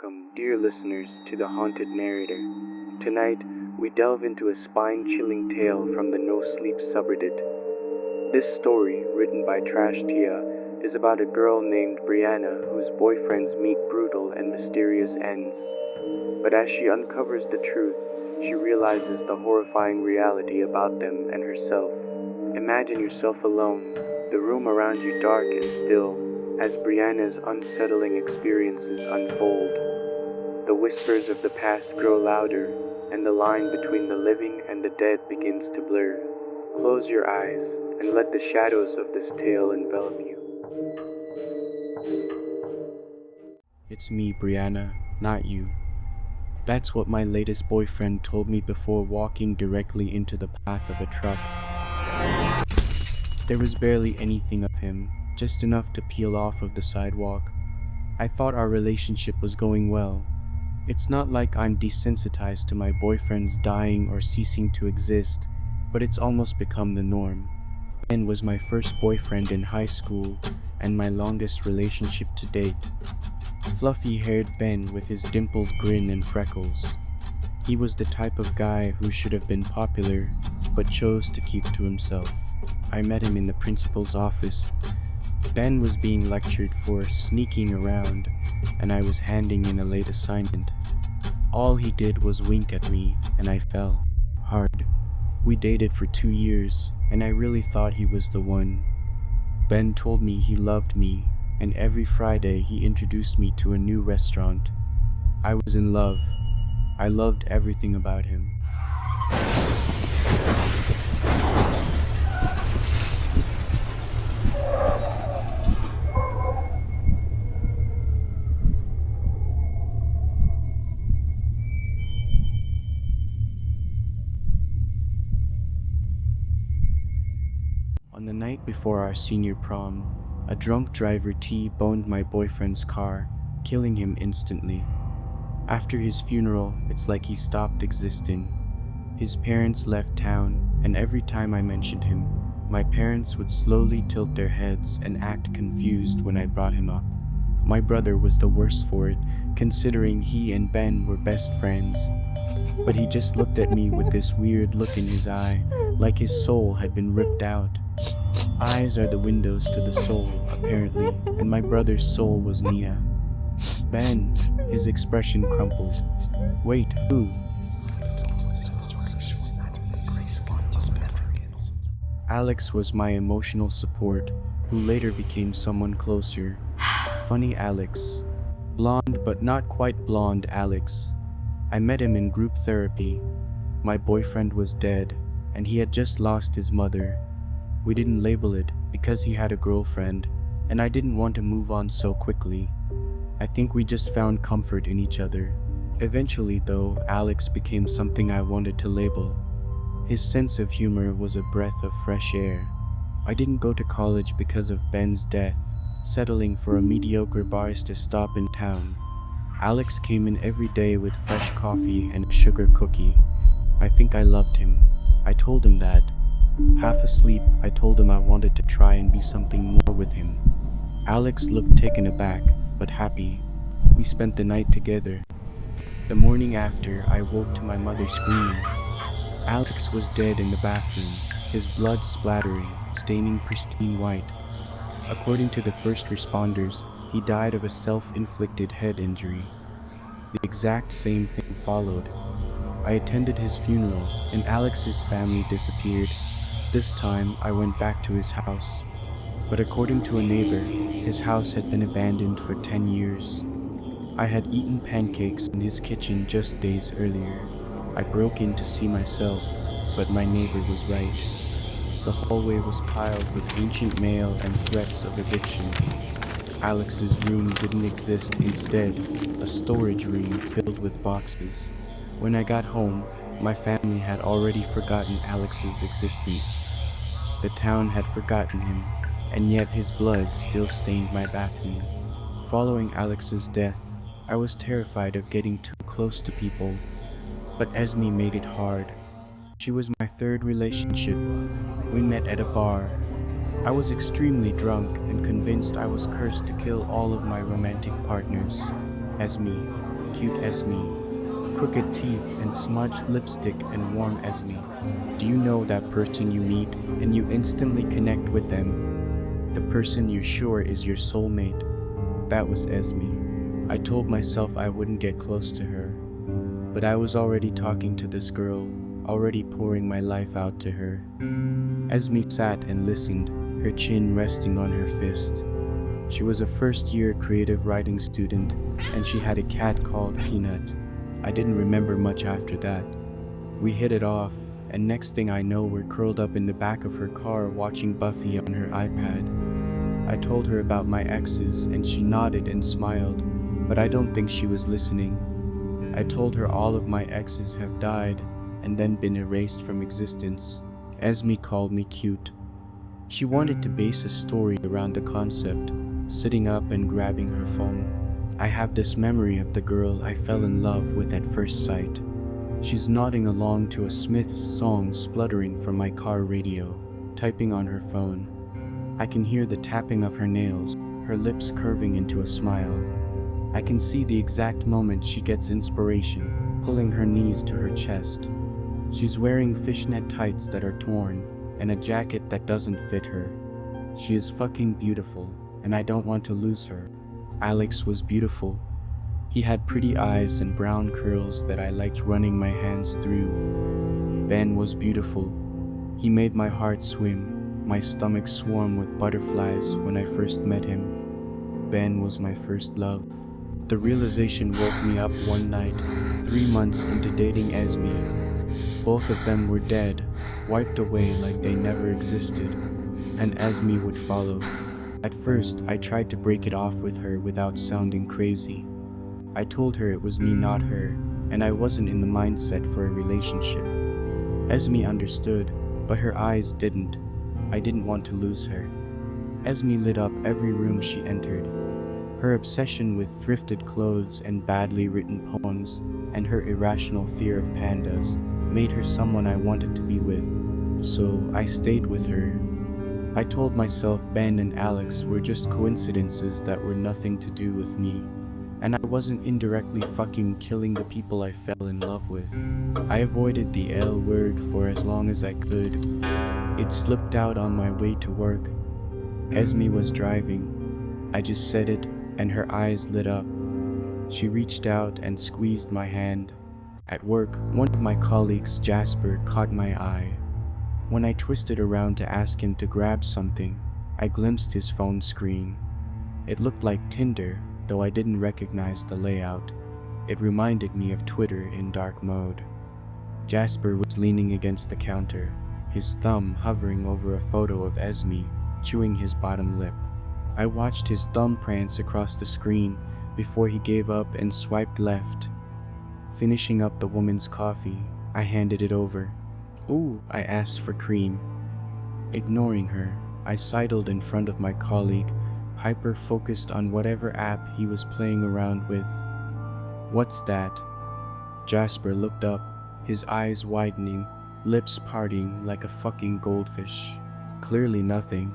welcome, dear listeners, to The Haunted Narrator. Tonight, we delve into a spine-chilling tale from the NoSleep subreddit. This story, written by Trash Tia, is about a girl named Brianna whose boyfriends meet brutal and mysterious ends. But as she uncovers the truth, she realizes the horrifying reality about them and herself. Imagine yourself alone, the room around you dark and still, as Brianna's unsettling experiences unfold. The whispers of the past grow louder, and the line between the living and the dead begins to blur. Close your eyes and let the shadows of this tale envelop you. It's me, Brianna, not you. That's what my latest boyfriend told me before walking directly into the path of a truck. There was barely anything of him, just enough to peel off of the sidewalk. I thought our relationship was going well. It's not like I'm desensitized to my boyfriends dying or ceasing to exist, but it's almost become the norm. Ben was my first boyfriend in high school and my longest relationship to date. Fluffy-haired Ben with his dimpled grin and freckles. He was the type of guy who should have been popular, but chose to keep to himself. I met him in the principal's office. Ben was being lectured for sneaking around, and I was handing in a late assignment. All he did was wink at me, and I fell hard. We dated for 2 years, and I really thought he was the one. Ben told me he loved me, and every Friday he introduced me to a new restaurant. I was in love. I loved everything about him. On the night before our senior prom, a drunk driver T-boned my boyfriend's car, killing him instantly. After his funeral, it's like he stopped existing. His parents left town, and every time I mentioned him, my parents would slowly tilt their heads and act confused when I brought him up. My brother was the worst for it, considering he and Ben were best friends. But he just looked at me with this weird look in his eye, like his soul had been ripped out. Eyes are the windows to the soul, apparently, and my brother's soul was Mia. Ben, his expression crumpled. Wait, who? Alex was my emotional support, who later became someone closer. Funny Alex. Blonde but not quite blonde Alex. I met him in group therapy. My boyfriend was dead, and he had just lost his mother. We didn't label it because he had a girlfriend, and I didn't want to move on so quickly. I think we just found comfort in each other. Eventually, though, Alex became something I wanted to label. His sense of humor was a breath of fresh air. I didn't go to college because of Ben's death, settling for a mediocre barista stop in town. Alex came in every day with fresh coffee and a sugar cookie. I think I loved him. I told him that. Half asleep, I told him I wanted to try and be something more with him. Alex looked taken aback, but happy. We spent the night together. The morning after, I woke to my mother screaming. Alex was dead in the bathroom, his blood splattering, staining pristine white. According to the first responders, he died of a self-inflicted head injury. The exact same thing followed. I attended his funeral, and Alex's family disappeared. This time, I went back to his house. But according to a neighbor, his house had been abandoned for 10 years. I had eaten pancakes in his kitchen just days earlier. I broke in to see myself, but my neighbor was right. The hallway was piled with ancient mail and threats of eviction. Alex's room didn't exist. Instead, a storage room filled with boxes. When I got home, my family had already forgotten Alex's existence. The town had forgotten him, and yet his blood still stained my bathroom. Following Alex's death, I was terrified of getting too close to people, but Esme made it hard. She was my third relationship. We met at a bar. I was extremely drunk and convinced I was cursed to kill all of my romantic partners. Esme, cute Esme, crooked teeth and smudged lipstick and warm Esme. Do you know that person you meet and you instantly connect with them? The person you're sure is your soulmate. That was Esme. I told myself I wouldn't get close to her, but I was already talking to this girl, already pouring my life out to her. Esme sat and listened, her chin resting on her fist. She was a first-year creative writing student, and she had a cat called Peanut. I didn't remember much after that. We hit it off, and next thing I know, we're curled up in the back of her car watching Buffy on her iPad. I told her about my exes, and she nodded and smiled, but I don't think she was listening. I told her all of my exes have died, and then been erased from existence. Esme called me cute. She wanted to base a story around the concept, sitting up and grabbing her phone. I have this memory of the girl I fell in love with at first sight. She's nodding along to a Smiths song spluttering from my car radio, typing on her phone. I can hear the tapping of her nails, her lips curving into a smile. I can see the exact moment she gets inspiration, pulling her knees to her chest. She's wearing fishnet tights that are torn, and a jacket that doesn't fit her. She is fucking beautiful, and I don't want to lose her. Alex was beautiful. He had pretty eyes and brown curls that I liked running my hands through. Ben was beautiful. He made my heart swim, my stomach swarm with butterflies when I first met him. Ben was my first love. The realization woke me up one night, 3 months into dating Esme. Both of them were dead, wiped away like they never existed, and Esme would follow. At first, I tried to break it off with her without sounding crazy. I told her it was me, not her, and I wasn't in the mindset for a relationship. Esme understood, but her eyes didn't. I didn't want to lose her. Esme lit up every room she entered. Her obsession with thrifted clothes and badly written poems, and her irrational fear of pandas, made her someone I wanted to be with. So I stayed with her. I told myself Ben and Alex were just coincidences that were nothing to do with me, and I wasn't indirectly fucking killing the people I fell in love with. I avoided the L word for as long as I could. It slipped out on my way to work. Esme was driving. I just said it, and her eyes lit up. She reached out and squeezed my hand. At work, one of my colleagues, Jasper, caught my eye. When I twisted around to ask him to grab something, I glimpsed his phone screen. It looked like Tinder, though I didn't recognize the layout. It reminded me of Twitter in dark mode. Jasper was leaning against the counter, his thumb hovering over a photo of Esme, chewing his bottom lip. I watched his thumb prance across the screen before he gave up and swiped left. Finishing up the woman's coffee, I handed it over. "Ooh," I asked for cream. Ignoring her, I sidled in front of my colleague, hyper-focused on whatever app he was playing around with. "What's that?" Jasper looked up, his eyes widening, lips parting like a fucking goldfish. "Clearly nothing."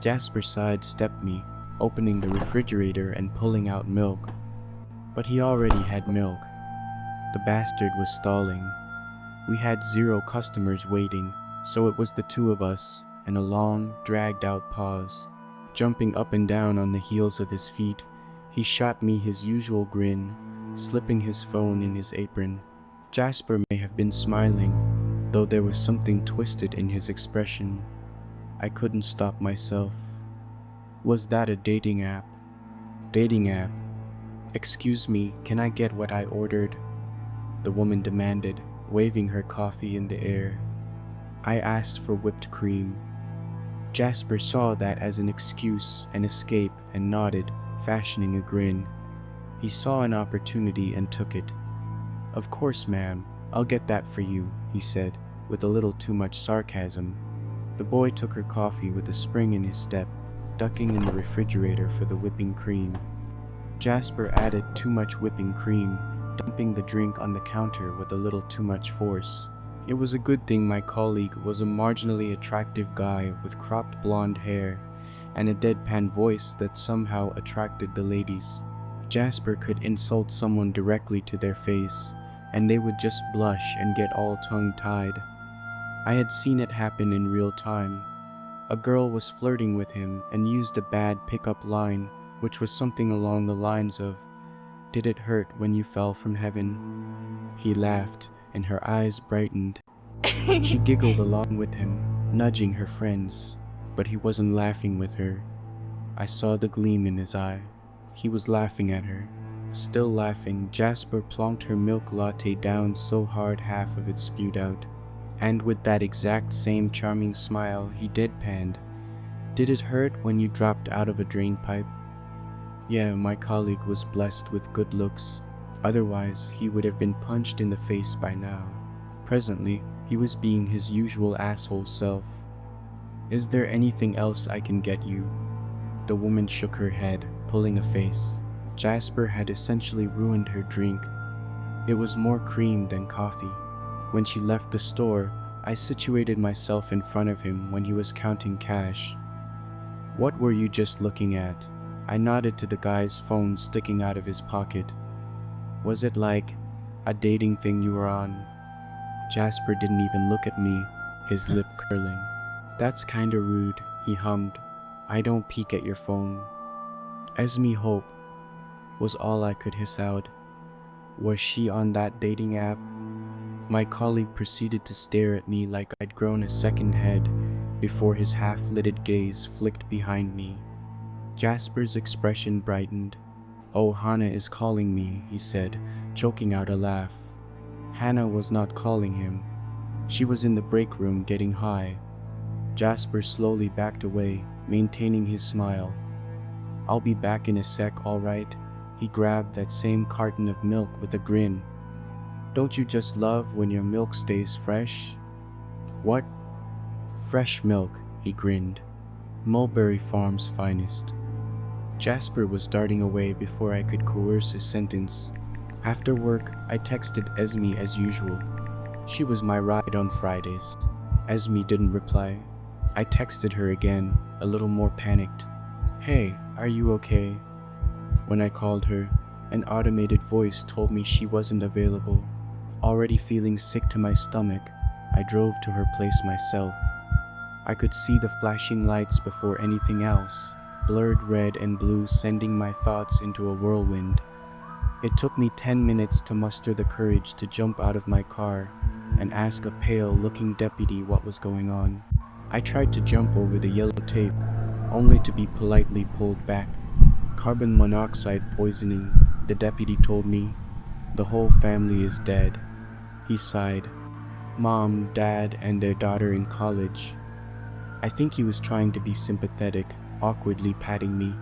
Jasper sidestepped me, opening the refrigerator and pulling out milk. But he already had milk. The bastard was stalling. We had 0 customers waiting, so it was the two of us, and a long, dragged-out pause. Jumping up and down on the heels of his feet, he shot me his usual grin, slipping his phone in his apron. Jasper may have been smiling, though there was something twisted in his expression. I couldn't stop myself. Was that a dating app? Dating app. "Excuse me, can I get what I ordered?" the woman demanded, waving her coffee in the air. I asked for whipped cream. Jasper saw that as an excuse, an escape, and nodded, fashioning a grin. He saw an opportunity and took it. "Of course, ma'am, I'll get that for you," he said, with a little too much sarcasm. The boy took her coffee with a spring in his step, ducking in the refrigerator for the whipping cream. Jasper added too much whipping cream, dumping the drink on the counter with a little too much force. It was a good thing my colleague was a marginally attractive guy with cropped blonde hair and a deadpan voice that somehow attracted the ladies. Jasper could insult someone directly to their face, and they would just blush and get all tongue-tied. I had seen it happen in real time. A girl was flirting with him and used a bad pickup line, which was something along the lines of, "Did it hurt when you fell from heaven?" He laughed, and her eyes brightened. She giggled along with him, nudging her friends, but he wasn't laughing with her. I saw the gleam in his eye. He was laughing at her. Still laughing, Jasper plonked her milk latte down so hard half of it spewed out. And with that exact same charming smile, he deadpanned, "Did it hurt when you dropped out of a drain pipe?" Yeah, my colleague was blessed with good looks. Otherwise, he would have been punched in the face by now. Presently, he was being his usual asshole self. "Is there anything else I can get you?" The woman shook her head, pulling a face. Jasper had essentially ruined her drink. It was more cream than coffee. When she left the store, I situated myself in front of him when he was counting cash. "What were you just looking at?" I nodded to the guy's phone sticking out of his pocket. "Was it like a dating thing you were on?" Jasper didn't even look at me, his lip curling. "That's kinda rude," he hummed. "I don't peek at your phone." Esme Hope was all I could hiss out. Was she on that dating app? My colleague proceeded to stare at me like I'd grown a second head before his half-lidded gaze flicked behind me. Jasper's expression brightened. "Oh, Hannah is calling me," he said, choking out a laugh. Hannah was not calling him. She was in the break room getting high. Jasper slowly backed away, maintaining his smile. "I'll be back in a sec, all right?" He grabbed that same carton of milk with a grin. "Don't you just love when your milk stays fresh?" "What?" "Fresh milk," he grinned. "Mulberry Farm's finest." Jasper was darting away before I could coerce a sentence. After work, I texted Esme as usual. She was my ride on Fridays. Esme didn't reply. I texted her again, a little more panicked. "Hey, are you okay?" When I called her, an automated voice told me she wasn't available. Already feeling sick to my stomach, I drove to her place myself. I could see the flashing lights before anything else, blurred red and blue, sending my thoughts into a whirlwind. It took me 10 minutes to muster the courage to jump out of my car and ask a pale-looking deputy what was going on. I tried to jump over the yellow tape, only to be politely pulled back. "Carbon monoxide poisoning," the deputy told me. "The whole family is dead." He sighed. "Mom, Dad, and their daughter in college." I think he was trying to be sympathetic, awkwardly patting me.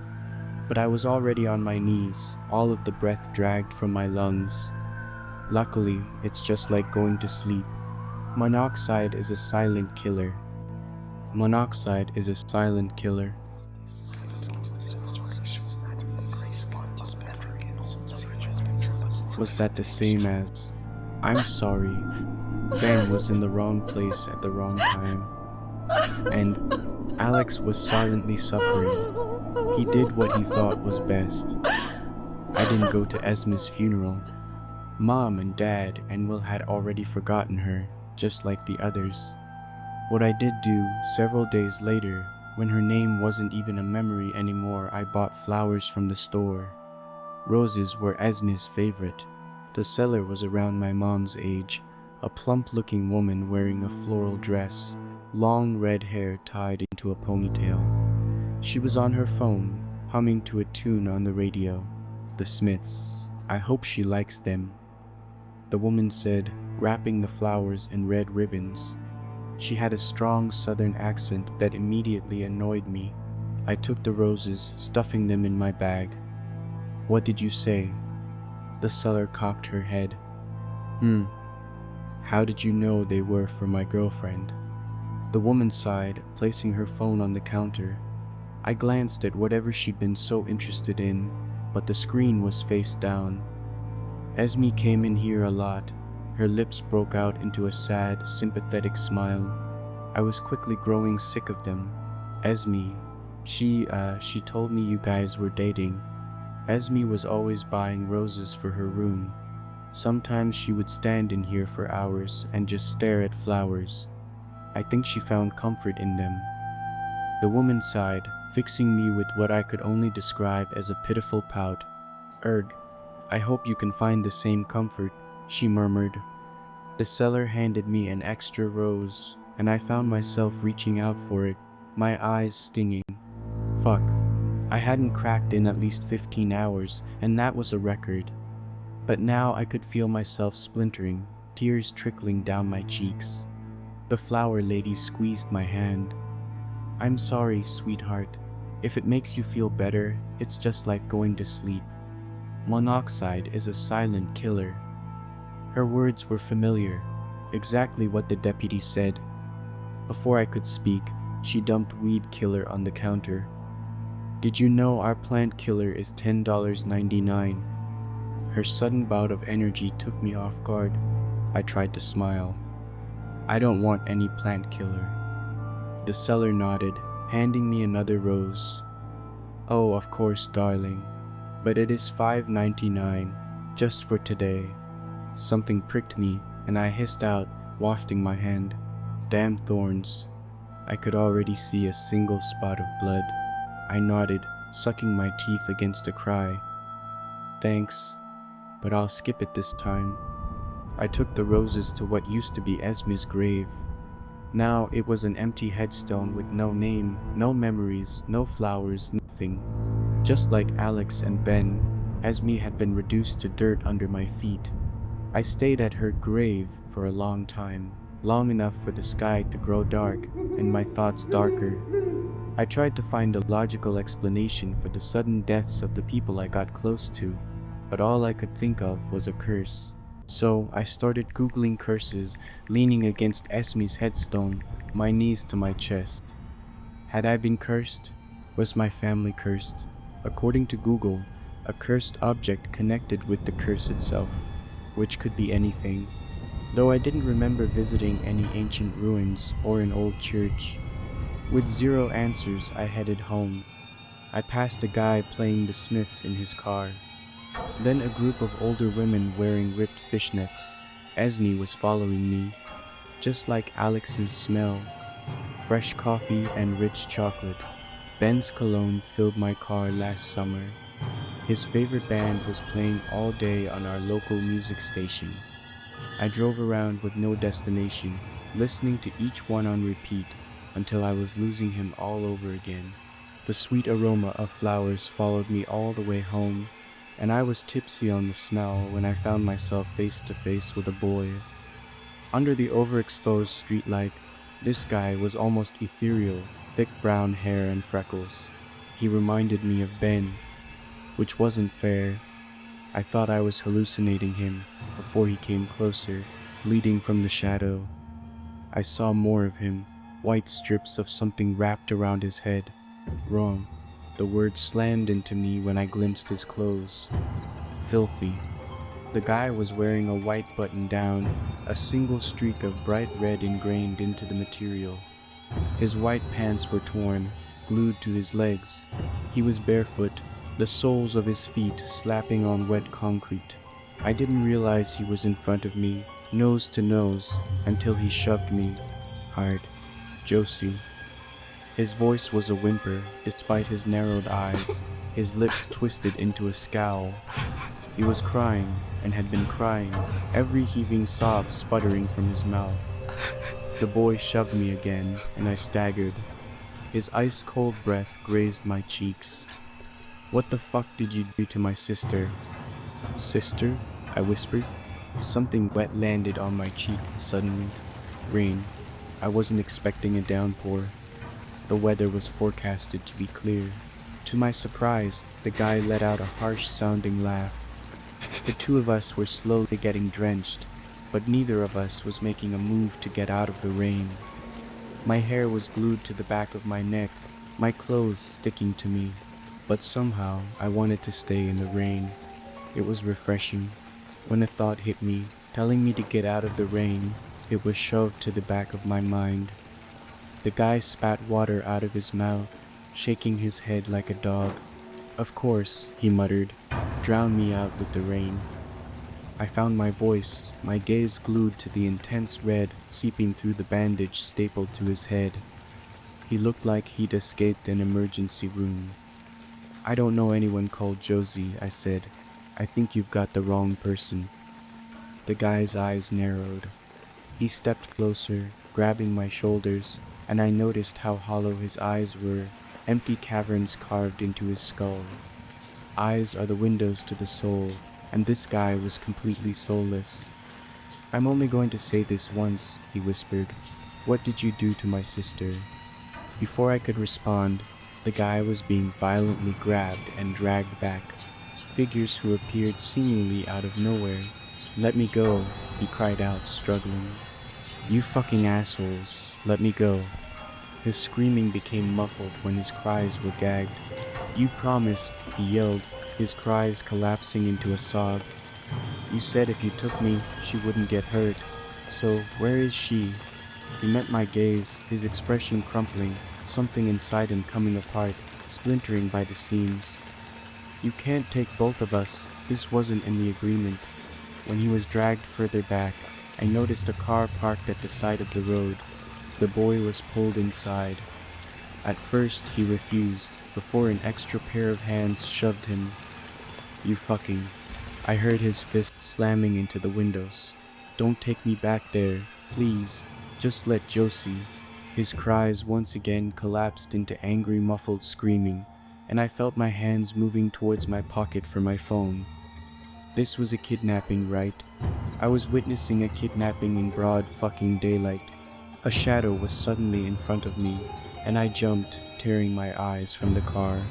But I was already on my knees, all of the breath dragged from my lungs. Luckily, it's just like going to sleep. Monoxide is a silent killer. Monoxide is a silent killer. Was that the same as, "I'm sorry, Ben was in the wrong place at the wrong time"? And Alex was silently suffering. He did what he thought was best. I didn't go to Esma's funeral. Mom and Dad and Will had already forgotten her, just like the others. What I did do, several days later, when her name wasn't even a memory anymore, I bought flowers from the store. Roses were Esma's favorite. The seller was around my mom's age, a plump-looking woman wearing a floral dress, long red hair tied into a ponytail. She was on her phone, humming to a tune on the radio. The Smiths. "I hope she likes them," the woman said, wrapping the flowers in red ribbons. She had a strong southern accent that immediately annoyed me. I took the roses, stuffing them in my bag. "What did you say?" The seller cocked her head. How did you know they were for my girlfriend?" The woman sighed, placing her phone on the counter. I glanced at whatever she'd been so interested in, but the screen was face down. "Esme came in here a lot." Her lips broke out into a sad, sympathetic smile. I was quickly growing sick of them. "Esme, she told me you guys were dating." Esme was always buying roses for her room. Sometimes she would stand in here for hours and just stare at flowers. I think she found comfort in them. The woman sighed, fixing me with what I could only describe as a pitiful pout. "Erg, I hope you can find the same comfort," she murmured. The seller handed me an extra rose, and I found myself reaching out for it, my eyes stinging. Fuck. I hadn't cracked in at least 15 hours, and that was a record. But now I could feel myself splintering, tears trickling down my cheeks. The flower lady squeezed my hand. "I'm sorry, sweetheart. If it makes you feel better, it's just like going to sleep. Monoxide is a silent killer." Her words were familiar, exactly what the deputy said. Before I could speak, she dumped weed killer on the counter. "Did you know our plant killer is $10.99? Her sudden bout of energy took me off guard. I tried to smile. "I don't want any plant killer." The seller nodded, handing me another rose. "Oh, of course, darling. But it is $5.99, just for today." Something pricked me, and I hissed out, wafting my hand. Damn thorns. I could already see a single spot of blood. I nodded, sucking my teeth against a cry. "Thanks, but I'll skip it this time." I took the roses to what used to be Esme's grave. Now it was an empty headstone with no name, no memories, no flowers, nothing. Just like Alex and Ben, Esme had been reduced to dirt under my feet. I stayed at her grave for a long time, long enough for the sky to grow dark and my thoughts darker. I tried to find a logical explanation for the sudden deaths of the people I got close to, but all I could think of was a curse. So I started Googling curses, leaning against Esme's headstone, my knees to my chest. Had I been cursed? Was my family cursed? According to Google, a cursed object connected with the curse itself, which could be anything. Though I didn't remember visiting any ancient ruins or an old church. With zero answers, I headed home. I passed a guy playing the Smiths in his car. Then a group of older women wearing ripped fishnets. Esme was following me, just like Alex's smell. Fresh coffee and rich chocolate. Ben's cologne filled my car last summer. His favorite band was playing all day on our local music station. I drove around with no destination, listening to each one on repeat until I was losing him all over again. The sweet aroma of flowers followed me all the way home, and I was tipsy on the smell when I found myself face to face with a boy. Under the overexposed streetlight, this guy was almost ethereal, thick brown hair and freckles. He reminded me of Ben, which wasn't fair. I thought I was hallucinating him before he came closer, leading from the shadow. I saw more of him, white strips of something wrapped around his head. Wrong. The word slammed into me when I glimpsed his clothes. Filthy. The guy was wearing a white button-down, a single streak of bright red ingrained into the material. His white pants were torn, glued to his legs. He was barefoot, the soles of his feet slapping on wet concrete. I didn't realize he was in front of me, nose to nose, until he shoved me hard. "Josie." His voice was a whimper, despite his narrowed eyes, his lips twisted into a scowl. He was crying, and had been crying, every heaving sob sputtering from his mouth. The boy shoved me again, and I staggered. His ice-cold breath grazed my cheeks. "What the fuck did you do to my sister?" "Sister?" I whispered. Something wet landed on my cheek suddenly. Rain. I wasn't expecting a downpour. The weather was forecasted to be clear. To my surprise, the guy let out a harsh-sounding laugh. The two of us were slowly getting drenched, but neither of us was making a move to get out of the rain. My hair was glued to the back of my neck, my clothes sticking to me, but somehow I wanted to stay in the rain. It was refreshing. When a thought hit me, telling me to get out of the rain, it was shoved to the back of my mind. The guy spat water out of his mouth, shaking his head like a dog. Of course, he muttered. Drown me out with the rain. I found my voice, my gaze glued to the intense red seeping through the bandage stapled to his head. He looked like he'd escaped an emergency room. I don't know anyone called Josie, I said. I think you've got the wrong person. The guy's eyes narrowed. He stepped closer, grabbing my shoulders, and I noticed how hollow his eyes were, empty caverns carved into his skull. Eyes are the windows to the soul, and this guy was completely soulless. I'm only going to say this once, he whispered. What did you do to my sister? Before I could respond, the guy was being violently grabbed and dragged back. Figures who appeared seemingly out of nowhere. Let me go, he cried out, struggling. You fucking assholes, let me go. His screaming became muffled when his cries were gagged. You promised, he yelled, his cries collapsing into a sob. You said if you took me, she wouldn't get hurt. So, where is she? He met my gaze, his expression crumpling, something inside him coming apart, splintering by the seams. You can't take both of us. This wasn't in the agreement. When he was dragged further back, I noticed a car parked at the side of the road. The boy was pulled inside. At first, he refused, before an extra pair of hands shoved him. You fucking... I heard his fists slamming into the windows. Don't take me back there, please. Just let Josie. His cries once again collapsed into angry muffled screaming, and I felt my hands moving towards my pocket for my phone. This was a kidnapping, right? I was witnessing a kidnapping in broad fucking daylight. A shadow was suddenly in front of me, and I jumped, tearing my eyes from the car.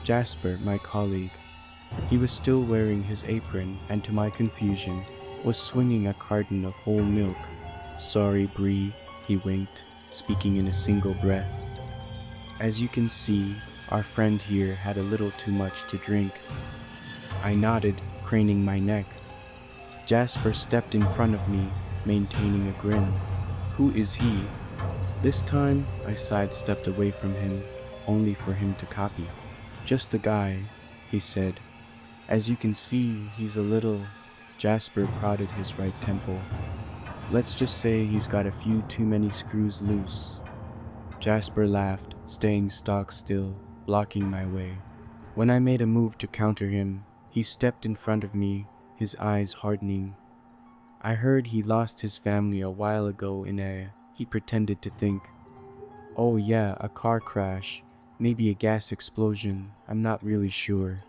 Jasper, my colleague. He was still wearing his apron, and to my confusion, was swinging a carton of whole milk. Sorry, Bree, he winked, speaking in a single breath. As you can see, our friend here had a little too much to drink. I nodded, craning my neck. Jasper stepped in front of me, maintaining a grin. Who is he? This time, I sidestepped away from him, only for him to copy. Just a guy, he said. As you can see, he's a little... Jasper prodded his right temple. Let's just say he's got a few too many screws loose. Jasper laughed, staying stock still, blocking my way. When I made a move to counter him, he stepped in front of me, his eyes hardening. I heard he lost his family a while ago in a... He pretended to think. Oh yeah, a car crash. Maybe a gas explosion. I'm not really sure.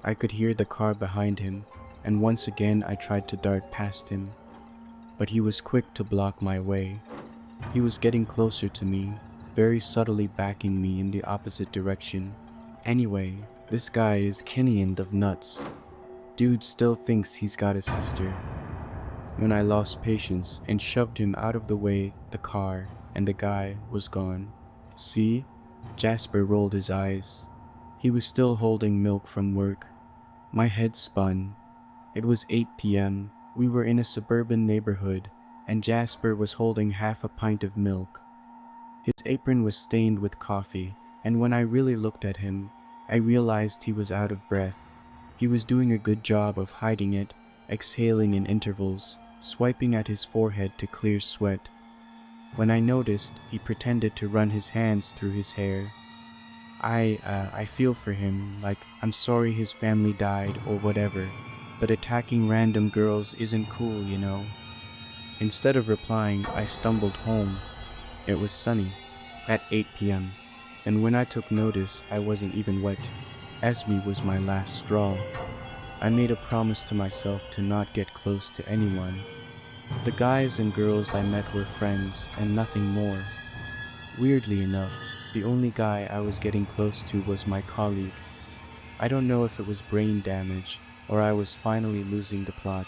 I could hear the car behind him, and once again I tried to dart past him. But he was quick to block my way. He was getting closer to me, very subtly backing me in the opposite direction. Anyway, this guy is Kenyan of nuts. Dude still thinks he's got a sister. When I lost patience and shoved him out of the way, the car and the guy was gone. See? Jasper rolled his eyes. He was still holding milk from work. My head spun. It was 8 p.m. We were in a suburban neighborhood, and Jasper was holding half a pint of milk. His apron was stained with coffee, and when I really looked at him, I realized he was out of breath. He was doing a good job of hiding it, exhaling in intervals, swiping at his forehead to clear sweat. When I noticed, he pretended to run his hands through his hair. I feel for him, like I'm sorry his family died or whatever, but attacking random girls isn't cool, you know. Instead of replying, I stumbled home. It was sunny, at 8 p.m., and when I took notice, I wasn't even wet. Esme was my last straw. I made a promise to myself to not get close to anyone. The guys and girls I met were friends, and nothing more. Weirdly enough, the only guy I was getting close to was my colleague. I don't know if it was brain damage, or I was finally losing the plot,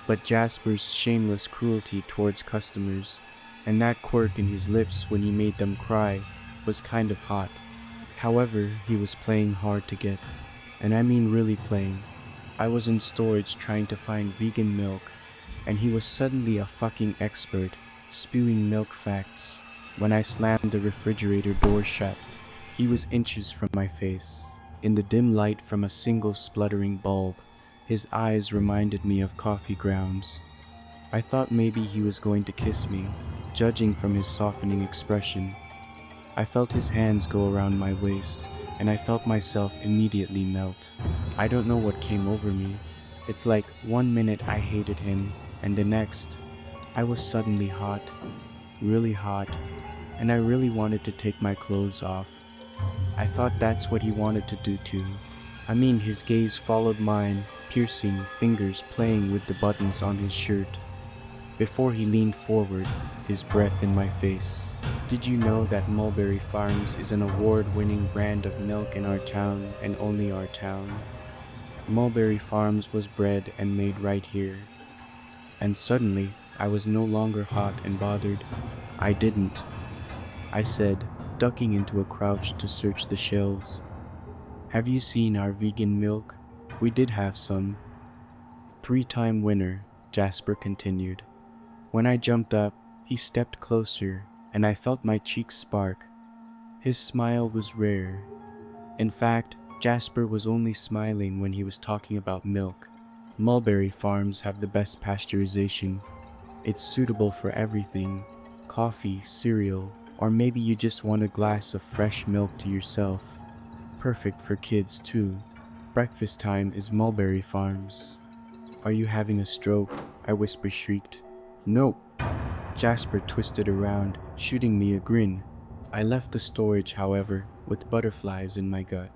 but Jasper's shameless cruelty towards customers, and that quirk in his lips when he made them cry, was kind of hot. However, he was playing hard to get, and I mean really playing. I was in storage trying to find vegan milk, and he was suddenly a fucking expert, spewing milk facts. When I slammed the refrigerator door shut, he was inches from my face. In the dim light from a single spluttering bulb, his eyes reminded me of coffee grounds. I thought maybe he was going to kiss me, judging from his softening expression. I felt his hands go around my waist, and I felt myself immediately melt. I don't know what came over me. It's like 1 minute I hated him, and the next, I was suddenly hot, really hot, and I really wanted to take my clothes off. I thought that's what he wanted to do too. I mean, his gaze followed mine, piercing, fingers playing with the buttons on his shirt. Before he leaned forward, his breath in my face. Did you know that Mulberry Farms is an award-winning brand of milk in our town and only our town? Mulberry Farms was bred and made right here. And suddenly, I was no longer hot and bothered. I didn't. I said, ducking into a crouch to search the shelves. Have you seen our vegan milk? We did have some. 3-time winner, Jasper continued. When I jumped up, he stepped closer, and I felt my cheeks spark. His smile was rare. In fact, Jasper was only smiling when he was talking about milk. Mulberry Farms have the best pasteurization. It's suitable for everything: coffee, cereal, or maybe you just want a glass of fresh milk to yourself. Perfect for kids too. Breakfast time is Mulberry Farms. Are you having a stroke? I whisper shrieked. No. Jasper twisted around, shooting me a grin. I left the storage, however, with butterflies in my gut.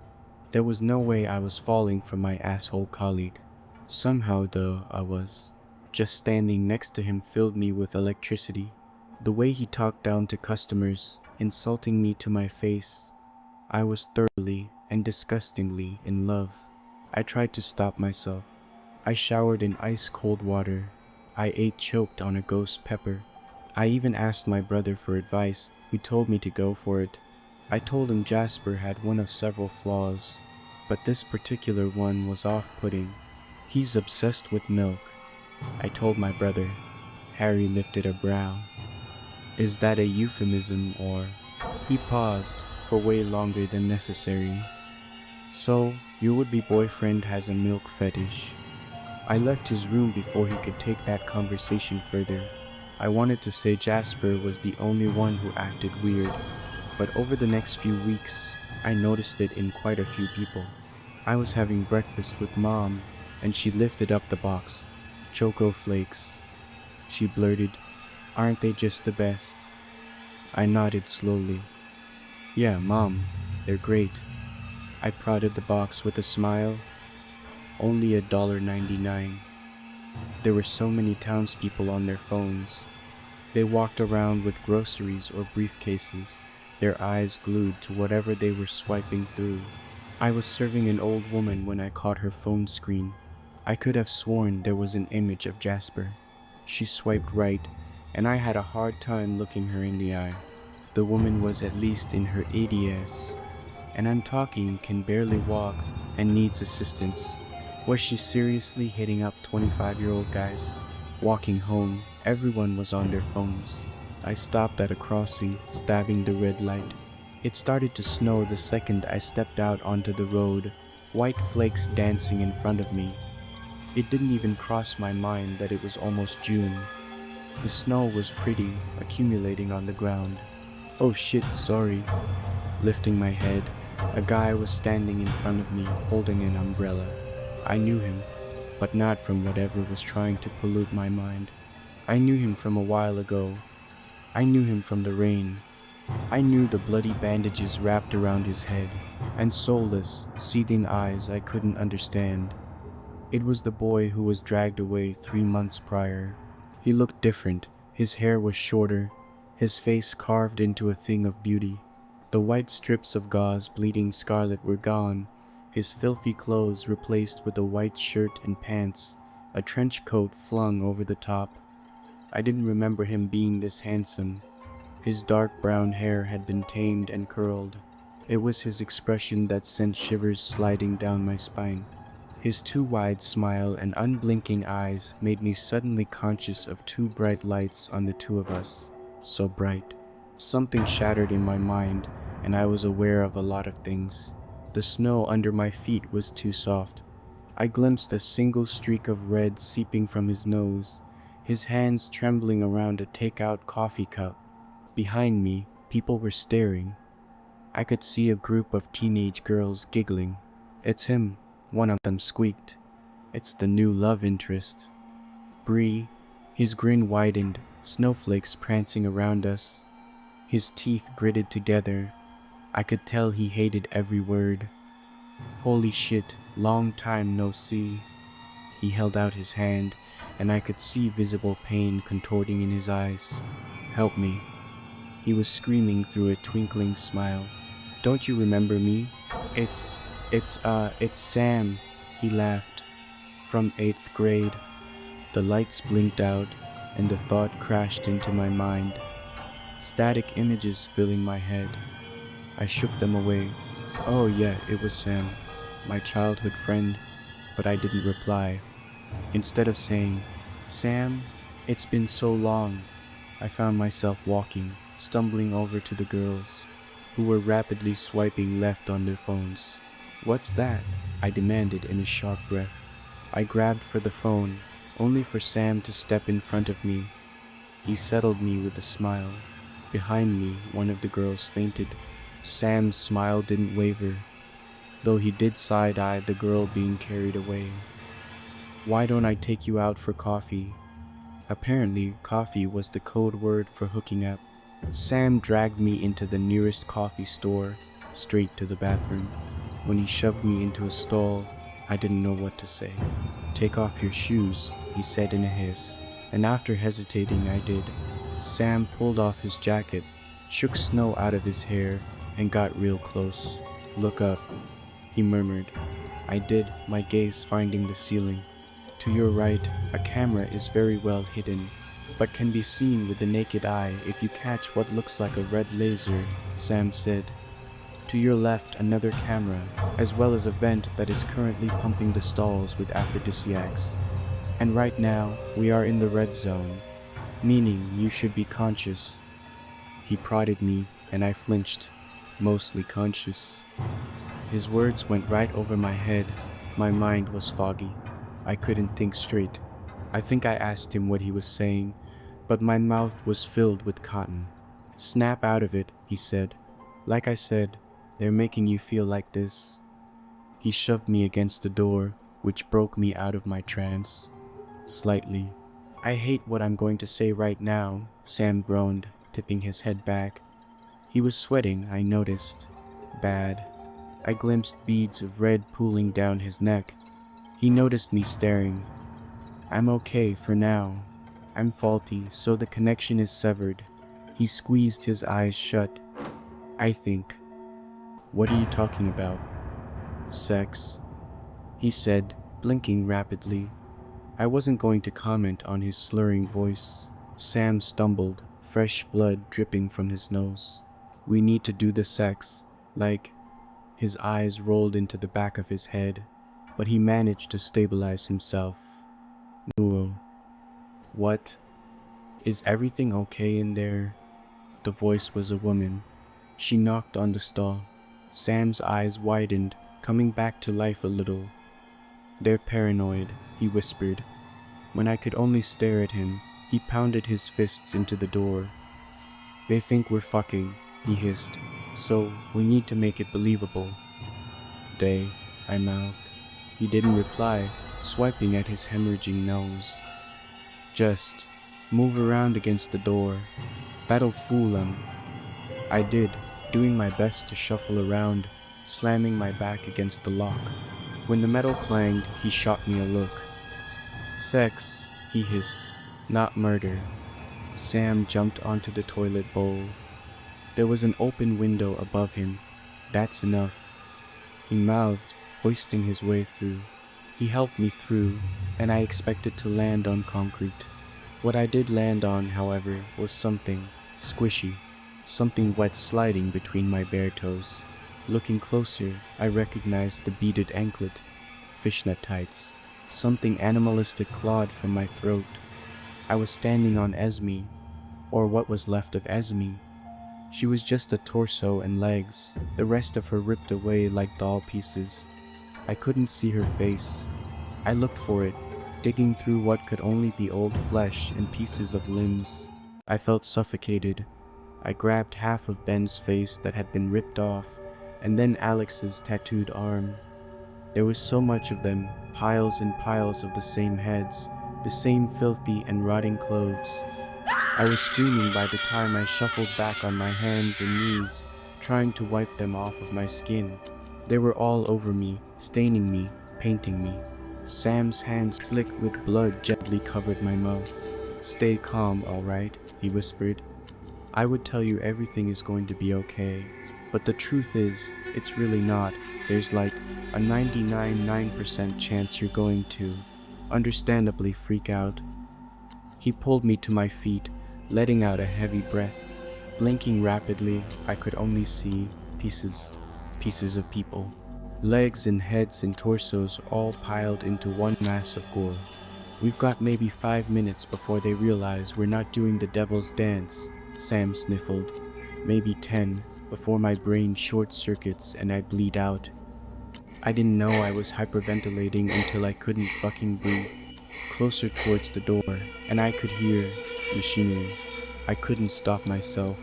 There was no way I was falling for my asshole colleague. Somehow, though, I was. Just standing next to him filled me with electricity. The way he talked down to customers, insulting me to my face. I was thoroughly and disgustingly in love. I tried to stop myself. I showered in ice-cold water. I ate choked on a ghost pepper. I even asked my brother for advice, who told me to go for it. I told him Jasper had one of several flaws, but this particular one was off-putting. He's obsessed with milk, I told my brother. Harry lifted a brow. Is that a euphemism or... He paused for way longer than necessary. So, your would-be boyfriend has a milk fetish. I left his room before he could take that conversation further. I wanted to say Jasper was the only one who acted weird, but over the next few weeks, I noticed it in quite a few people. I was having breakfast with Mom, and she lifted up the box. Choco Flakes. She blurted, "Aren't they just the best?" I nodded slowly. Yeah, Mom, they're great. I prodded the box with a smile. Only $1.99. There were so many townspeople on their phones. They walked around with groceries or briefcases, their eyes glued to whatever they were swiping through. I was serving an old woman when I caught her phone screen. I could have sworn there was an image of Jasper. She swiped right, and I had a hard time looking her in the eye. The woman was at least in her 80s, and I'm talking can barely walk and needs assistance. Was she seriously hitting up 25-year-old guys? Walking home, everyone was on their phones. I stopped at a crossing, stabbing the red light. It started to snow the second I stepped out onto the road, white flakes dancing in front of me. It didn't even cross my mind that it was almost June. The snow was pretty, accumulating on the ground. Oh shit, sorry. Lifting my head, a guy was standing in front of me, holding an umbrella. I knew him, but not from whatever was trying to pollute my mind. I knew him from a while ago. I knew him from the rain. I knew the bloody bandages wrapped around his head, and soulless, seething eyes I couldn't understand. It was the boy who was dragged away 3 months prior. He looked different. His hair was shorter, his face carved into a thing of beauty. The white strips of gauze bleeding scarlet were gone, his filthy clothes replaced with a white shirt and pants, a trench coat flung over the top. I didn't remember him being this handsome. His dark brown hair had been tamed and curled. It was his expression that sent shivers sliding down my spine. His too wide smile and unblinking eyes made me suddenly conscious of 2 bright lights on the two of us. So bright. Something shattered in my mind, and I was aware of a lot of things. The snow under my feet was too soft. I glimpsed a single streak of red seeping from his nose, his hands trembling around a take-out coffee cup. Behind me, people were staring. I could see a group of teenage girls giggling. "It's him," one of them squeaked. "It's the new love interest." Bree, his grin widened, snowflakes prancing around us. His teeth gritted together. I could tell he hated every word. "Holy shit, long time no see." He held out his hand, and I could see visible pain contorting in his eyes. "Help me." He was screaming through a twinkling smile. "Don't you remember me? It's Sam," he laughed. "From 8th grade." The lights blinked out, and the thought crashed into my mind. Static images filling my head. I shook them away. Oh yeah, it was Sam, my childhood friend, but I didn't reply. Instead of saying, "Sam, it's been so long," I found myself walking, stumbling over to the girls, who were rapidly swiping left on their phones. "What's that?" I demanded in a sharp breath. I grabbed for the phone, only for Sam to step in front of me. He settled me with a smile. Behind me, one of the girls fainted. Sam's smile didn't waver, though he did side-eye the girl being carried away. "Why don't I take you out for coffee?" Apparently, coffee was the code word for hooking up. Sam dragged me into the nearest coffee store, straight to the bathroom. When he shoved me into a stall, I didn't know what to say. "Take off your shoes," he said in a hiss, and after hesitating I did. Sam pulled off his jacket, shook snow out of his hair, and got real close. "Look up," he murmured. I did, my gaze finding the ceiling. "To your right, a camera is very well hidden, but can be seen with the naked eye if you catch what looks like a red laser," Sam said. "To your left, another camera, as well as a vent that is currently pumping the stalls with aphrodisiacs. And right now, we are in the red zone, meaning you should be conscious." He prodded me, and I flinched, mostly conscious. His words went right over my head. My mind was foggy. I couldn't think straight. I think I asked him what he was saying, but my mouth was filled with cotton. "Snap out of it," he said. "Like I said, they're making you feel like this." He shoved me against the door, which broke me out of my trance. Slightly. "I hate what I'm going to say right now," Sam groaned, tipping his head back. He was sweating, I noticed. Bad. I glimpsed beads of red pooling down his neck. He noticed me staring. "I'm okay for now. I'm faulty, so the connection is severed." He squeezed his eyes shut. "I think." "What are you talking about?" "Sex," he said, blinking rapidly. I wasn't going to comment on his slurring voice. Sam stumbled, fresh blood dripping from his nose. "We need to do the sex, like..." His eyes rolled into the back of his head, but he managed to stabilize himself. "Nuo." "What? Is everything okay in there?" The voice was a woman. She knocked on the stall. Sam's eyes widened, coming back to life a little. "They're paranoid," he whispered. When I could only stare at him, he pounded his fists into the door. "They think we're fucking," he hissed. "So, we need to make it believable." "They," I mouthed. He didn't reply, swiping at his hemorrhaging nose. "Just move around against the door. That'll fool them." I did, doing my best to shuffle around, slamming my back against the lock. When the metal clanged, he shot me a look. "Sex," he hissed, "not murder." Sam jumped onto the toilet bowl. There was an open window above him. "That's enough," he mouthed, hoisting his way through. He helped me through, and I expected to land on concrete. What I did land on, however, was something squishy, something wet sliding between my bare toes. Looking closer, I recognized the beaded anklet, fishnet tights. Something animalistic clawed from my throat. I was standing on Esme, or what was left of Esme. She was just a torso and legs, the rest of her ripped away like doll pieces. I couldn't see her face. I looked for it, digging through what could only be old flesh and pieces of limbs. I felt suffocated. I grabbed half of Ben's face that had been ripped off, and then Alex's tattooed arm. There was so much of them, piles and piles of the same heads, the same filthy and rotting clothes. I was screaming by the time I shuffled back on my hands and knees, trying to wipe them off of my skin. They were all over me, staining me, painting me. Sam's hands slick with blood gently covered my mouth. "Stay calm, all right," he whispered. "I would tell you everything is going to be okay, but the truth is, it's really not. There's like a 99.9% chance you're going to, understandably, freak out." He pulled me to my feet, letting out a heavy breath. Blinking rapidly, I could only see pieces of people. Legs and heads and torsos all piled into one mass of gore. "We've got maybe 5 minutes before they realize we're not doing the devil's dance," Sam sniffled. "Maybe 10, before my brain short circuits and I bleed out." I didn't know I was hyperventilating until I couldn't fucking breathe. Closer towards the door, and I could hear machinery. I couldn't stop myself.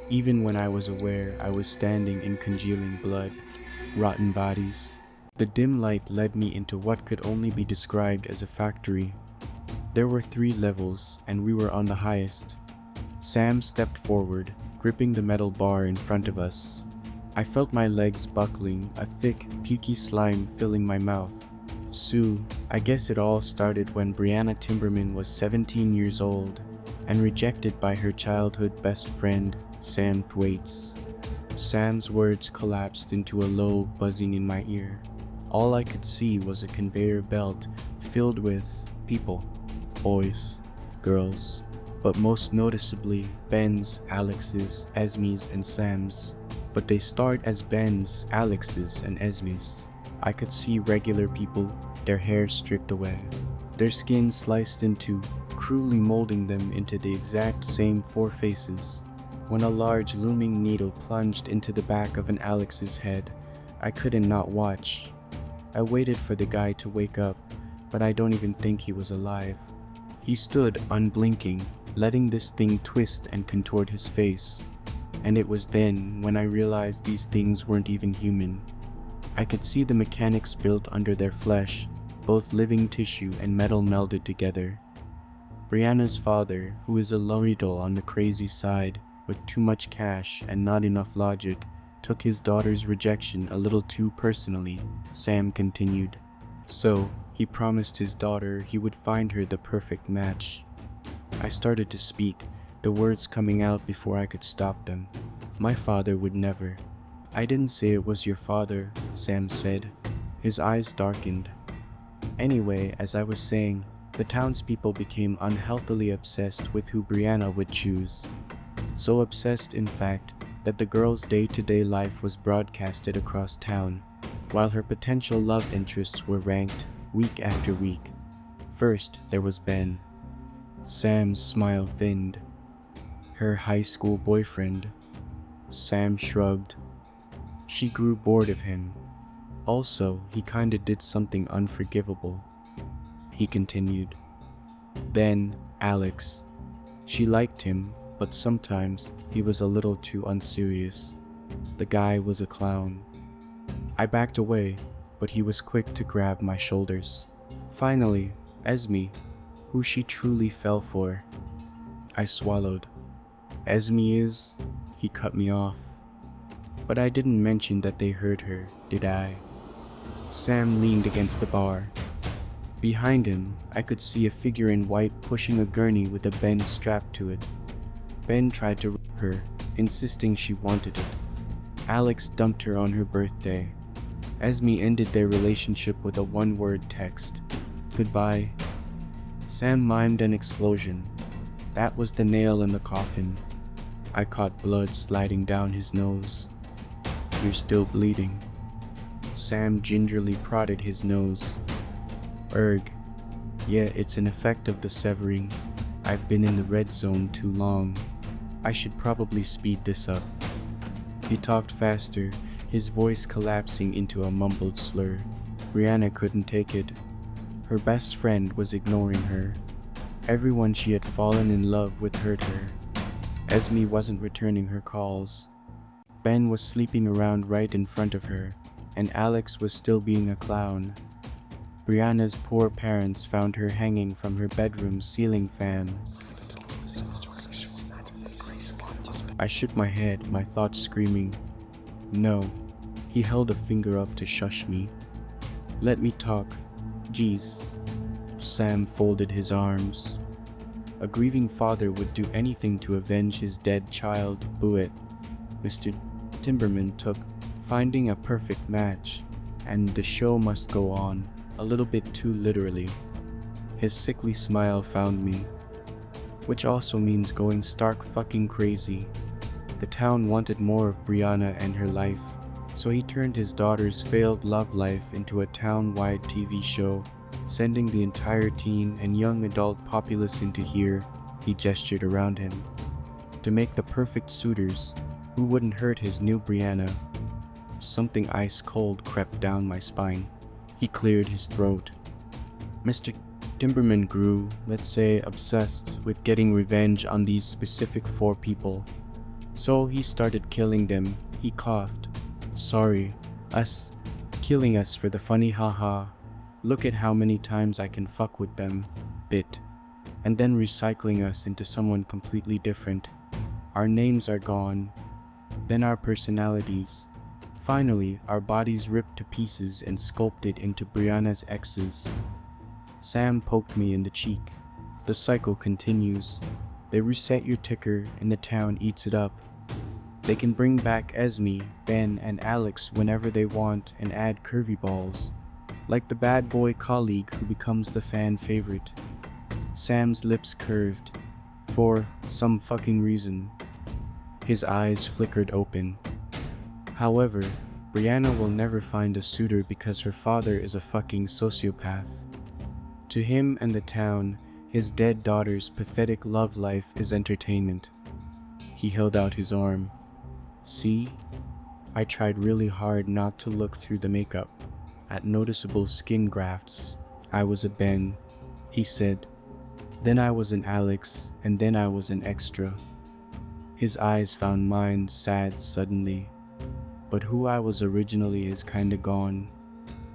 Even when I was aware, I was standing in congealing blood, rotten bodies. The dim light led me into what could only be described as a factory. There were 3 levels, and we were on the highest. Sam stepped forward, gripping the metal bar in front of us. I felt my legs buckling, a thick, puky slime filling my mouth. Sue, I guess it all started when Brianna Timberman was 17 years old and rejected by her childhood best friend, Sam Thwaites. Sam's words collapsed into a low buzzing in my ear. All I could see was a conveyor belt filled with people, boys, girls, but most noticeably Ben's, Alex's, Esme's, and Sam's. But they start as Ben's, Alex's, and Esme's. I could see regular people, their hair stripped away, their skin sliced into, cruelly molding them into the exact same 4 faces. When a large looming needle plunged into the back of an Alex's head, I couldn't not watch. I waited for the guy to wake up, but I don't even think he was alive. He stood unblinking, letting this thing twist and contort his face. And it was then when I realized these things weren't even human. I could see the mechanics built under their flesh, both living tissue and metal melded together. Brianna's father, who is a Lorital on the crazy side, with too much cash and not enough logic, took his daughter's rejection a little too personally, Sam continued. So, he promised his daughter he would find her the perfect match. I started to speak, the words coming out before I could stop them. "My father would never." "I didn't say it was your father," Sam said. His eyes darkened. "Anyway, as I was saying, the townspeople became unhealthily obsessed with who Brianna would choose. So obsessed, in fact, that the girl's day-to-day life was broadcasted across town, while her potential love interests were ranked week after week. First, there was Ben. Sam's smile thinned. Her high school boyfriend. Sam shrugged. She grew bored of him. Also, he kinda did something unforgivable. He continued. Then, Alex. She liked him, but sometimes he was a little too unserious. The guy was a clown. I backed away, but he was quick to grab my shoulders. Finally, Esme, who she truly fell for. I swallowed. "Esme is..." He cut me off. But I didn't mention that they heard her, did I? Sam leaned against the bar. Behind him, I could see a figure in white pushing a gurney with a Ben strapped to it. Ben tried to rape her, insisting she wanted it. Alex dumped her on her birthday. Esme ended their relationship with a one-word text. "Goodbye." Sam mimed an explosion. That was the nail in the coffin. I caught blood sliding down his nose. "You're still bleeding." Sam gingerly prodded his nose. "Erg. Yeah, it's an effect of the severing. I've been in the red zone too long." I should probably speed this up. He talked faster, his voice collapsing into a mumbled slur. Brianna couldn't take it. Her best friend was ignoring her. Everyone she had fallen in love with hurt her. Esme wasn't returning her calls. Ben was sleeping around right in front of her, and Alex was still being a clown. Brianna's poor parents found her hanging from her bedroom ceiling fan. I shook my head, my thoughts screaming, "No." He held a finger up to shush me. "Let me talk. Jeez." Sam folded his arms. A grieving father would do anything to avenge his dead child, Buet. Mr. Timberman took finding a perfect match, and the show must go on, a little bit too literally. His sickly smile found me, which also means going stark fucking crazy. The town wanted more of Brianna and her life, so he turned his daughter's failed love life into a town-wide TV show, sending the entire teen and young adult populace into here. He gestured around him, to make the perfect suitors who wouldn't hurt his new Brianna. Something ice cold crept down my spine. He cleared his throat. Mr. Timberman grew, let's say, obsessed with getting revenge on these specific 4 people. So he started killing them. He coughed. "Sorry, us, killing us for the funny haha. Look at how many times I can fuck with them, bit. And then recycling us into someone completely different. Our names are gone. Then our personalities. Finally, our bodies ripped to pieces and sculpted into Brianna's exes." Sam poked me in the cheek. "The cycle continues. They reset your ticker and the town eats it up. They can bring back Esme, Ben, and Alex whenever they want and add curvy balls. Like the bad boy colleague who becomes the fan favorite." Sam's lips curved. For some fucking reason. His eyes flickered open. "However, Brianna will never find a suitor because her father is a fucking sociopath. To him and the town, his dead daughter's pathetic love life is entertainment." He held out his arm. "See?" I tried really hard not to look through the makeup, at noticeable skin grafts. "I was a Ben," he said. "Then I was an Alex, and then I was an extra." His eyes found mine sad suddenly. But who I was originally is kinda gone.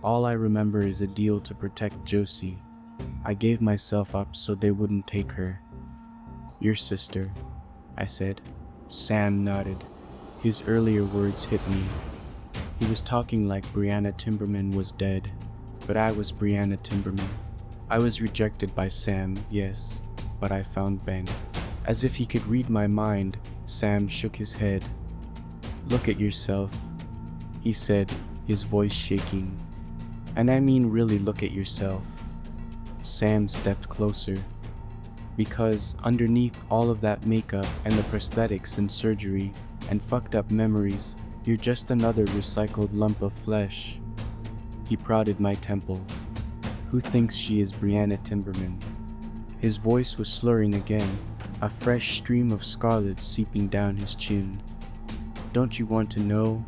All I remember is a deal to protect Josie. I gave myself up so they wouldn't take her. "Your sister," I said. Sam nodded. His earlier words hit me. He was talking like Brianna Timberman was dead, but I was Brianna Timberman. I was rejected by Sam, yes, but I found Ben. As if he could read my mind, Sam shook his head. "Look at yourself," he said, his voice shaking. "And I mean really look at yourself." Sam stepped closer. "Because underneath all of that makeup and the prosthetics and surgery and fucked up memories, you're just another recycled lump of flesh." He prodded my temple. "Who thinks she is Brianna Timberman?" His voice was slurring again, a fresh stream of scarlet seeping down his chin. "Don't you want to know?"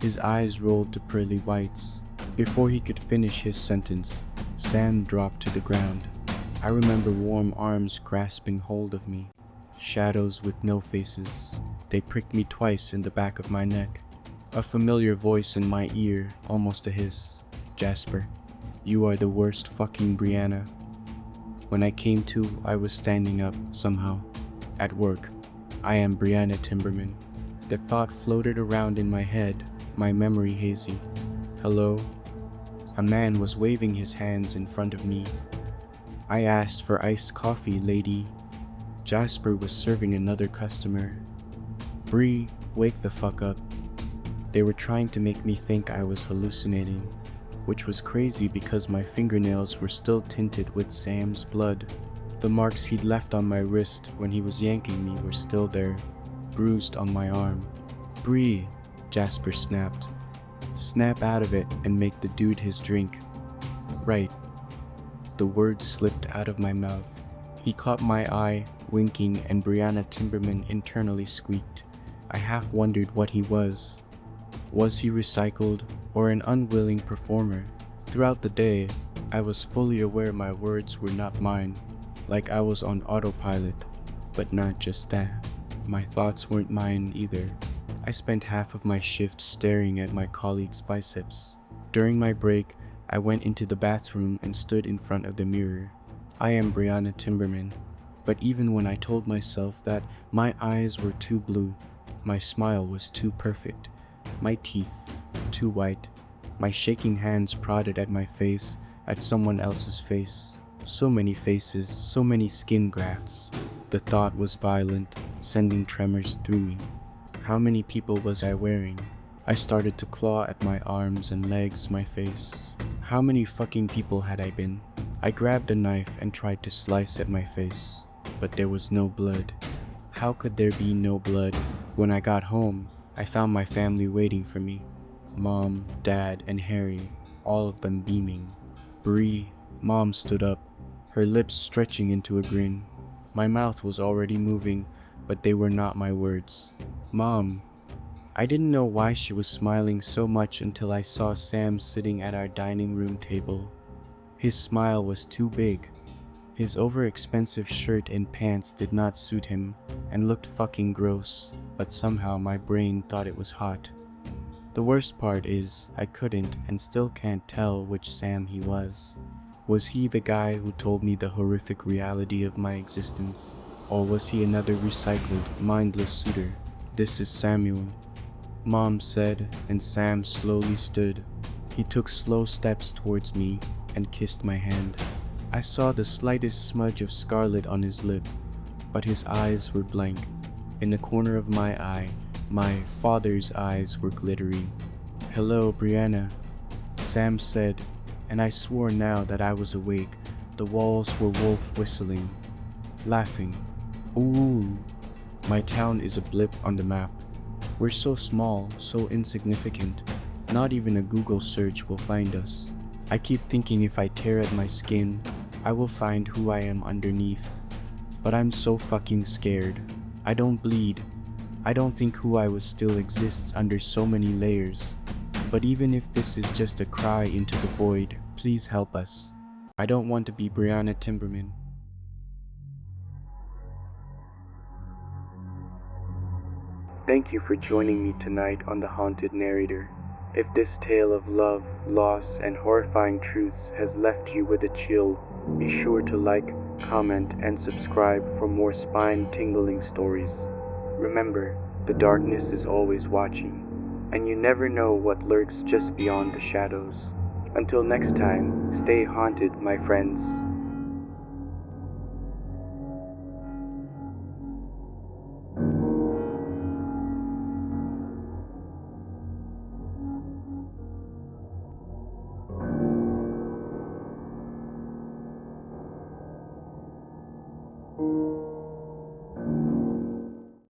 His eyes rolled to pearly whites. Before he could finish his sentence, Sam dropped to the ground. I remember warm arms grasping hold of me. Shadows with no faces. They pricked me twice in the back of my neck. A familiar voice in my ear, almost a hiss. "Jasper, you are the worst fucking Brianna." When I came to, I was standing up, somehow. At work. I am Brianna Timberman. The thought floated around in my head, my memory hazy. "Hello?" A man was waving his hands in front of me. "I asked for iced coffee, lady." Jasper was serving another customer. "Bree, wake the fuck up." They were trying to make me think I was hallucinating, which was crazy because my fingernails were still tinted with Sam's blood. The marks he'd left on my wrist when he was yanking me were still there, bruised on my arm. "Bree," Jasper snapped. "Snap out of it and make the dude his drink." "Right." The words slipped out of my mouth. He caught my eye, winking, and Brianna Timberman internally squeaked. I half wondered what he was. Was he recycled or an unwilling performer? Throughout the day, I was fully aware my words were not mine, like I was on autopilot. But not just that, my thoughts weren't mine either. I spent half of my shift staring at my colleague's biceps. During my break, I went into the bathroom and stood in front of the mirror. I am Brianna Timberman, but even when I told myself that, my eyes were too blue, my smile was too perfect, my teeth too white, my shaking hands prodded at my face, at someone else's face. So many faces, so many skin grafts. The thought was violent, sending tremors through me. How many people was I wearing? I started to claw at my arms and legs, my face. How many fucking people had I been? I grabbed a knife and tried to slice at my face, but there was no blood. How could there be no blood? When I got home, I found my family waiting for me. Mom, Dad, and Harry, all of them beaming. Bree, Mom stood up, her lips stretching into a grin. My mouth was already moving, but they were not my words. Mom. I didn't know why she was smiling so much until I saw Sam sitting at our dining room table. His smile was too big. His overexpensive shirt and pants did not suit him and looked fucking gross, but somehow my brain thought it was hot. The worst part is, I couldn't and still can't tell which Sam he was. Was he the guy who told me the horrific reality of my existence? Or was he another recycled, mindless suitor? This is Samuel, Mom said, and Sam slowly stood. He took slow steps towards me and kissed my hand. I saw the slightest smudge of scarlet on his lip, but his eyes were blank. In the corner of my eye, my father's eyes were glittering. "Hello, Brianna," Sam said, and I swore now that I was awake. The walls were wolf whistling, laughing. Ooh, my town is a blip on the map. We're so small, so insignificant. Not even a Google search will find us. I keep thinking if I tear at my skin, I will find who I am underneath. But I'm so fucking scared. I don't bleed. I don't think who I was still exists under so many layers. But even if this is just a cry into the void, please help us. I don't want to be Brianna Timberman. Thank you for joining me tonight on The Haunted Narrator. If this tale of love, loss, and horrifying truths has left you with a chill, be sure to like, comment, and subscribe for more spine-tingling stories. Remember, the darkness is always watching, and you never know what lurks just beyond the shadows. Until next time, stay haunted, my friends.